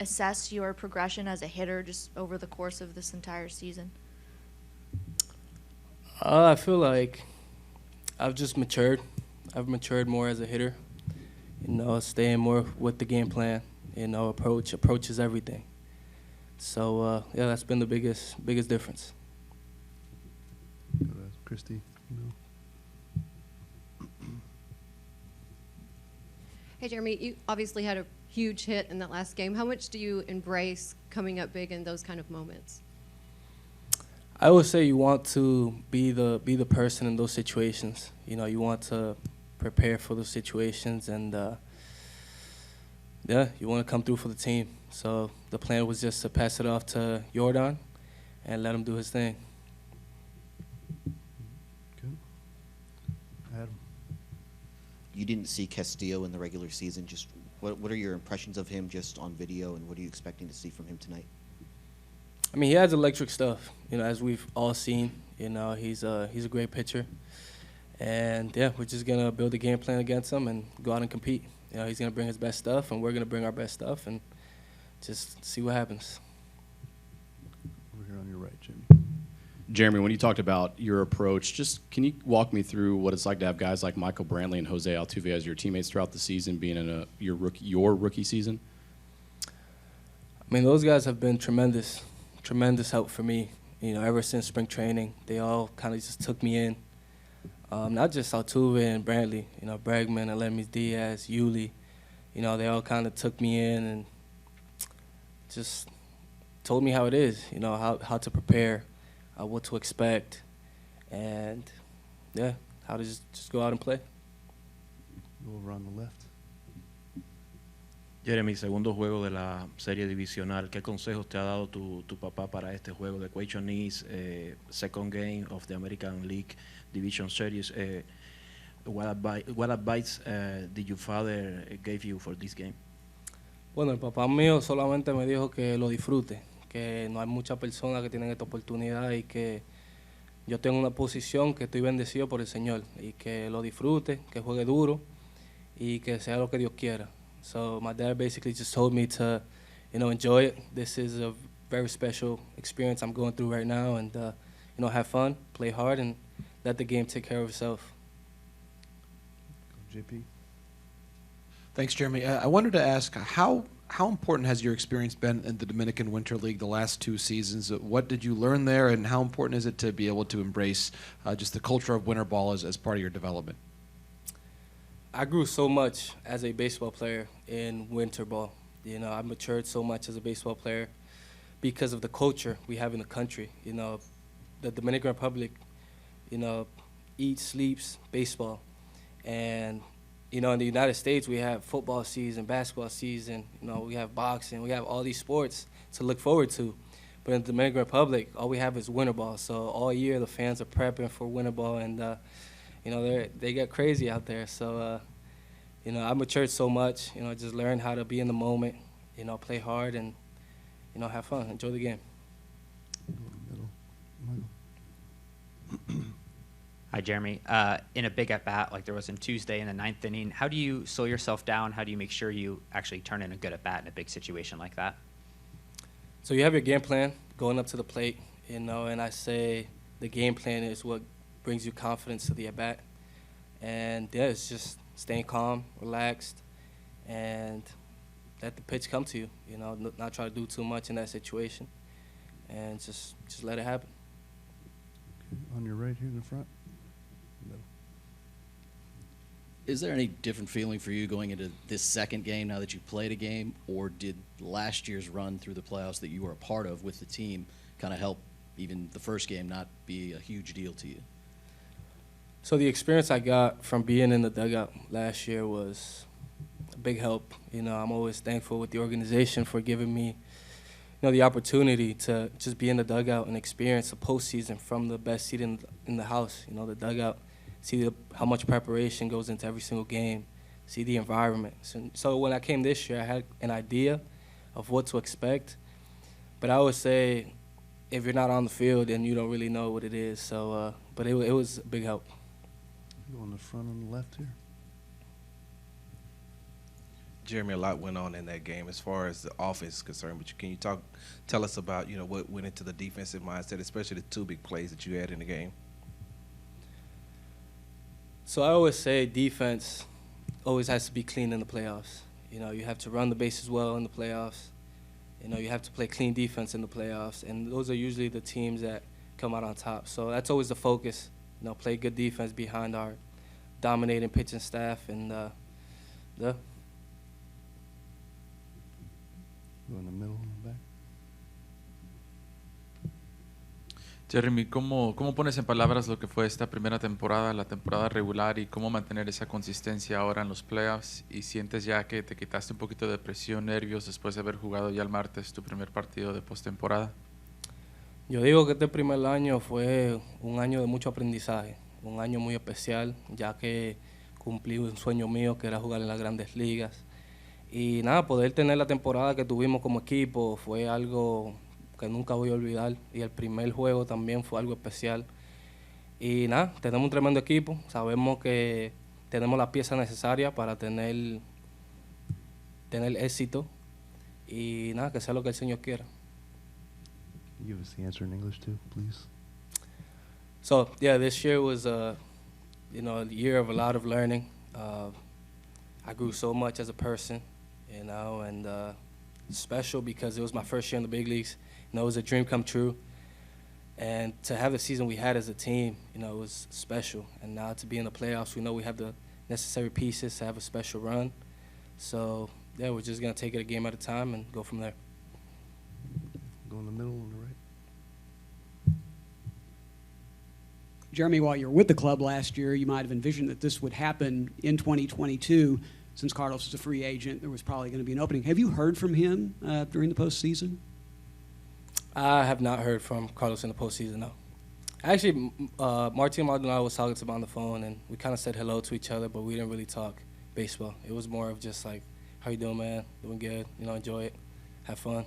assess your progression as a hitter just over the course of this entire season? I feel like I've just matured. I've matured more as a hitter. Staying more with the game plan. Approach is everything. So yeah, that's been the biggest difference. Christy, Hey, Jeremy, you obviously had a huge hit in that last game. How much do you embrace coming up big in those kind of moments? I would say you want to be the person in those situations. You want to prepare for those situations, and yeah, you want to come through for the team. So the plan was just to pass it off to Jordan and let him do his thing. good. Adam, You didn't see Castillo in the regular season. Just what are your impressions of him just on video, and what are you expecting to see from him tonight? I mean, he has electric stuff, as we've all seen. He's a great pitcher. And, yeah, we're just going to build a game plan against him and go out and compete. He's going to bring his best stuff, and we're going to bring our best stuff, and just see what happens. over here on your right, Jimmy. Jeremy, when you talked about your approach, just can you walk me through what it's like to have guys like Michael Brantley and Jose Altuve as your teammates throughout the season, being in your rookie season? I mean, those guys have been tremendous help for me. Ever since spring training, they all kind of just took me in. Not just Altuve and Brantley, Bregman, Aledmys Diaz, Yuli, they all kind of took me in and just told me how it is, how to prepare, what to expect, and yeah, how to just go out and play. Go over on the left. Jeremy, segundo juego de la serie divisional. ¿Qué consejos te ha dado tu papá para este juego? The question is, second game of the American League Division Series. What advice did your father give you for this game? Bueno, el papá mío solamente me dijo que lo disfrute, que no hay muchas personas que tienen esta oportunidad y que yo tengo una posición que estoy bendecido por el Señor y que lo disfrute, que juegue duro y que sea lo que Dios quiera. So my dad basically just told me to, enjoy it. This is a very special experience I'm going through right now, and have fun, play hard, and let the game take care of itself. JP. Thanks, Jeremy. I wanted to ask, how important has your experience been in the Dominican Winter League the last 2 seasons? What did you learn there, and how important is it to be able to embrace just the culture of winter ball as part of your development? I grew so much as a baseball player in winter ball. I matured so much as a baseball player because of the culture we have in the country. The Dominican Republic, eats, sleeps baseball. And, in the United States, we have football season, basketball season, we have boxing, we have all these sports to look forward to. But in the Dominican Republic, all we have is winter ball. So all year the fans are prepping for winter ball, and they get crazy out there. So, I matured so much, just learn how to be in the moment, play hard and, have fun, enjoy the game. Go in the middle. Michael. Hi, Jeremy. In a big at-bat like there was on Tuesday in the 9th inning, how do you slow yourself down? How do you make sure you actually turn in a good at-bat in a big situation like that? So you have your game plan going up to the plate, and I say the game plan is what brings you confidence to the at-bat. And, yeah, it's just staying calm, relaxed, and let the pitch come to you, not try to do too much in that situation, and just let it happen. Okay. On your right here in the front. Middle. Is there any different feeling for you going into this second game now that you played a game, or did last year's run through the playoffs that you were a part of with the team kind of help even the first game not be a huge deal to you? So the experience I got from being in the dugout last year was a big help. I'm always thankful with the organization for giving me, the opportunity to just be in the dugout and experience the postseason from the best seat in the house, the dugout, see how much preparation goes into every single game, see the environment. So when I came this year, I had an idea of what to expect, but I would say if you're not on the field, then you don't really know what it is. So, but it was a big help. Go on the front on the left here. Jeremy, a lot went on in that game as far as the offense is concerned. But can you tell us about what went into the defensive mindset, especially the two big plays that you had in the game? So I always say defense always has to be clean in the playoffs. You have to run the bases well in the playoffs. You have to play clean defense in the playoffs, and those are usually the teams that come out on top. So that's always the focus. Play good defense behind our dominating pitching staff, and Go in the middle and back. Jeremy, ¿cómo pones en palabras lo que fue esta primera temporada, la temporada regular, y cómo mantener esa consistencia ahora en los playoffs? ¿Y sientes ya que te quitaste un poquito de presión, nervios, después de haber jugado ya el martes tu primer partido de postemporada? Yo digo que este primer año fue un año de mucho aprendizaje, un año muy especial, ya que cumplí un sueño mío que era jugar en las grandes ligas. Y nada, poder tener la temporada que tuvimos como equipo fue algo que nunca voy a olvidar, y el primer juego también fue algo especial. Y nada, tenemos un tremendo equipo, sabemos que tenemos las piezas necesarias para tener éxito, y nada, que sea lo que el Señor quiera. Can you give us the answer in English too, please? So yeah, this year was a year of a lot of learning. I grew so much as a person, and special because it was my first year in the big leagues. It was a dream come true, and to have the season we had as a team, it was special. And now to be in the playoffs, we know we have the necessary pieces to have a special run. So yeah, we're just gonna take it a game at a time and go from there. Go in the middle on the right. Jeremy, while you were with the club last year, you might have envisioned that this would happen in 2022. Since Carlos is a free agent, there was probably going to be an opening. Have you heard from him during the postseason? I have not heard from Carlos in the postseason, no. Actually, Martin Maldonado was talking to him on the phone, and we kind of said hello to each other, but we didn't really talk baseball. It was more of just like, how you doing, man? Doing good. Enjoy it. Have fun.